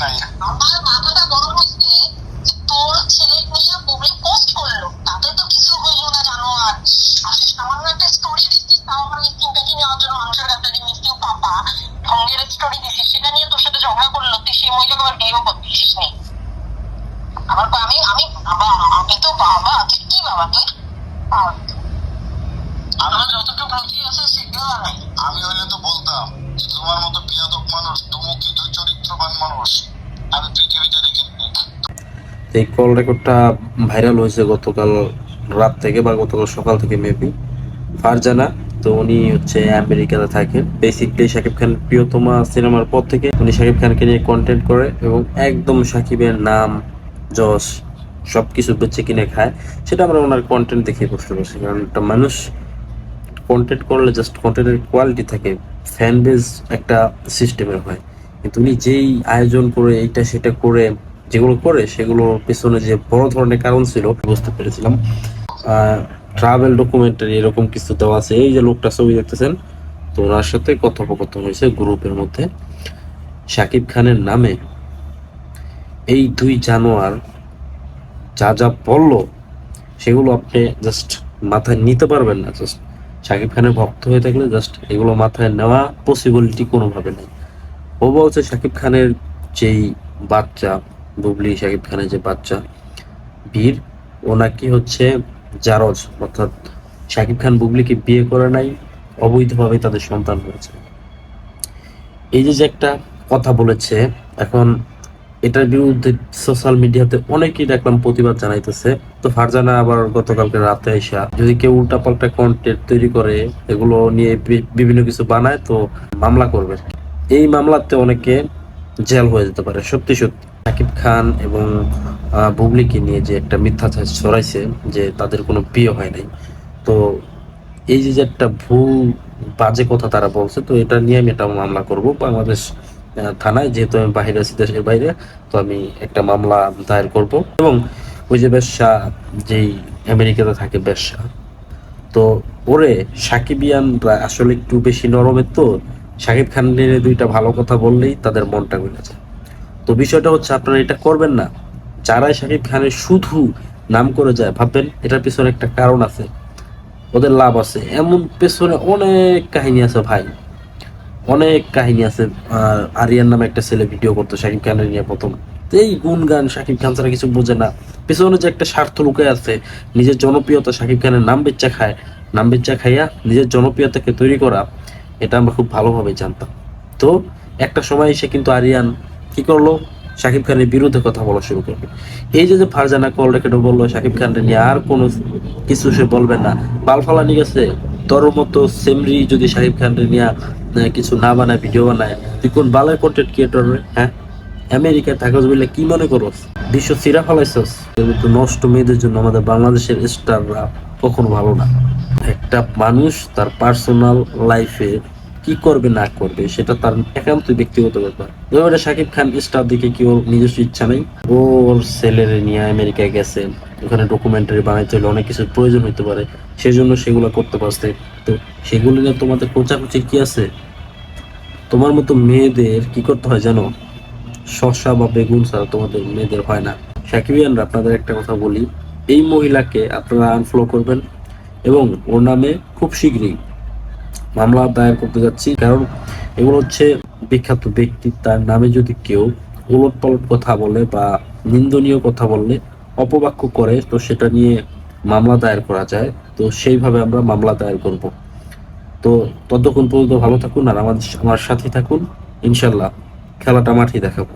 নাই। আমার মাথাটা গরম হচ্ছে যে তোর ছেলে নিয়ে পাবলিক পোস্ট করলো, তাতে তো কিছু হইলো না জানো। আর সামান্য একটা স্টোরি দিচ্ছি, তাও আমার চিন্তাটি নেওয়ার জন্য মানুষের কাছে যে মিষ্টিও পাপা ঢঙ্গের স্টোরি দিচ্ছিস, সেটা নিয়ে তোর সাথে ঝগড়া করলো, তুই সেই মহিলাকে আবার বিয়েও করতেছিস নেই। আমার আমি আমি বাবা, আমি তো বাবা, তুই কি বাবা তুই? আমার যতটুকু বুদ্ধি আছে সেগুলো নাই। আমি হইলে তো বলতাম যে তোমার মতো বিয়াদব মানুষ, দুমুখী দুই চরিত্রবান মানুষ আমি পৃথিবীতে দেখি। এই কল রেকর্ডটা ভাইরাল হয়েছে গতকাল রাত থেকে বা গতকাল সকাল থেকে মেবি। ফারজানা, তো উনি হচ্ছে আমেরিকাতে থাকেন। বেসিকলি শাকিব খান প্রিয়তমা সিনেমার পর থেকে উনি শাকিব খানকে নিয়ে কন্টেন্ট করে এবং একদম শাকিবের নাম যশ সবকিছু বেচে কিনে খায়। সেটা আমরা ওনার কন্টেন্ট দেখে বুঝতে পারছি, কারণ একটা মানুষ কন্টেন্ট করলে জাস্ট কন্টেন্টের কোয়ালিটি থাকে, ফ্যান বেজ একটা সিস্টেমের হয়। কিন্তু উনি যেই আয়োজন করে এইটা সেটা করে যেগুলো করে সেগুলোর পেছনে যে বড় ধরনের কারণ ছিল বুঝতে পেরেছিলাম। ট্রাভেল ডকুমেন্টারি এরকম কিছু দেওয়া আছে। এই যে লোকটা ছবি দেখতেছেন, তো ওনার সাথে কথোপকথন হয়েছে গ্রুপের মধ্যে। শাকিব খানের নামে এই দুই জানোয়ার যা যা বললো সেগুলো আপনি জাস্ট মাথায় নিতে পারবেন না। জাস্ট শাকিব খানের ভক্ত হয়ে থাকলে জাস্ট এগুলো মাথায় নেওয়া পসিবিলিটি কোনোভাবে নেই। ও বলছে শাকিব খানের যেই বাচ্চা বুবলি, শাকিব খানের যে বাচ্চা বীর, ও নাকি হচ্ছে জারজ, অর্থাৎ শাকিব খান বুবলিকে বিয়ে করে নাই, অবৈধভাবে তাদের সন্তান হয়েছে। এই যে যে একটা কথা বলেছে, এখন এটার বিরুদ্ধে সোশ্যাল মিডিয়াতে অনেকেই দেখলাম প্রতিবাদ জানাইতেছে। তো ফারজানা আবার গতকালকে রাতে আইসা যদি কেউ উল্টাপাল্টা কন্টেন্ট তৈরি করে এগুলো নিয়ে বিভিন্ন কিছু বানায় তো মামলা করবে। এই মামলাতে অনেকে জেল হয়ে যেতে পারে। সত্যি সত্যি শাকিব খান এবং বুবলিকে নিয়ে যে একটা মিথ্যাচার ছড়াইছে যে তাদের কোনো বিয়ে হয় নাই, তো এই যে যে একটা ভুল বাজে কথা তারা বলছে, তো এটা নিয়ে আমি একটা মামলা করব বাংলাদেশ থানায়। যেহেতু আমি বাইরে আছি, দেশের বাইরে, তো আমি একটা মামলা দায়ের করব। এবং ওই যে বেশ্যা, যেই আমেরিকাতে থাকে বেশ্যা, তো ওরে সাকিবিয়ানরা আসলে একটু বেশি নরমের, তো শাকিব খানের দুইটা ভালো কথা বললেই তাদের মনটা গলে যায়। তো বিষয়টা হচ্ছে আপনারা এটা করবেন না। যারাই শাকিব খানের শুধু নাম করে যায়, ভাববেন এটার পিছনে একটা কারণ আছে, ওদের লাভ আছে। এমন পেছনে অনেক কাহিনী আছে ভাই, অনেক কাহিনী আছে। আরিয়ান নামে একটা ছেলে ভিডিও করতো শাকিব খানের নিয়ে প্রথম, এই গুনগান, শাকিব খান ছাড়া কিছু বোঝে না। পেছনে যে একটা স্বার্থ লুকায় আছে, নিজের জনপ্রিয়তা, শাকিব খানের নাম বেচা খায়, নাম বেচা খাইয়া নিজের জনপ্রিয়তাকে তৈরি করা, এটা আমরা খুব ভালোভাবে জানতাম। তো একটা সময় সে কিন্তু আরিয়ান কি করলো, শাকিব খানের বিরুদ্ধে কথা বলা শুরু করবে। এই যে যে ফারজানা কল রেখে বললো শাকিব খানকে নিয়ে আর কোনো কিছু সে বলবে না, বালফালা নিয়ে গেছে। তোর মতো সেমরি যদি শাকিব খানকে নিয়ে কিছু না বানায়, ভিডিও বানায়, তুই কোন বালের কন্টেন্ট ক্রিয়েটর? হ্যাঁ, আমেরিকায় থাকস বলে কি মনে করস বিশ্ব চিরা ফেলাইছস? কিন্তু নষ্ট মেয়েদের জন্য আমাদের বাংলাদেশের স্টাররা কখনো ভালো না। একটা মানুষ তার পার্সোনাল লাইফে কি করবে না করবে সেটা তার একান্ত ব্যক্তিগত ব্যাপার। এবারে শাকিব খান স্টার দিকে কি ওর নিজস্ব ইচ্ছা নেই? ওর ছেলেরে নিয়ে আমেরিকায় গেছে, ওখানে ডকুমেন্টারি বানাইতে হলে অনেক কিছুর প্রয়োজন হতে পারে, সেজন্য সেগুলো করতে পারছে। তো সেগুলো নিয়ে তোমাদের কোচাকুচির কি আছে? তোমার মতো মেয়েদের কি করতে হয় জানো? শসা বা বেগুন ছাড়া তোমাদের মেয়েদের হয় না। সাকিবিয়ানরা, আপনাদের একটা কথা বলি, এই মহিলাকে আপনারা আনফলো করবেন এবং ওর নামে খুব শীঘ্রই মামলা দায়ের করতে যাচ্ছি। কারণ এগুলো হচ্ছে বিখ্যাত ব্যক্তি, তার নামে যদি কেউ উলট পালট কথা বলে বা নিন্দনীয় কথা বললে, অপবাক্য করে, তো সেটা নিয়ে মামলা দায়ের করা যায়। তো সেইভাবে আমরা মামলা দায়ের করব। তো ততক্ষণ পর্যন্ত ভালো থাকুন আর আমার সাথে থাকুন। ইনশাল্লাহ খেলাটা মাঠেই দেখাবো।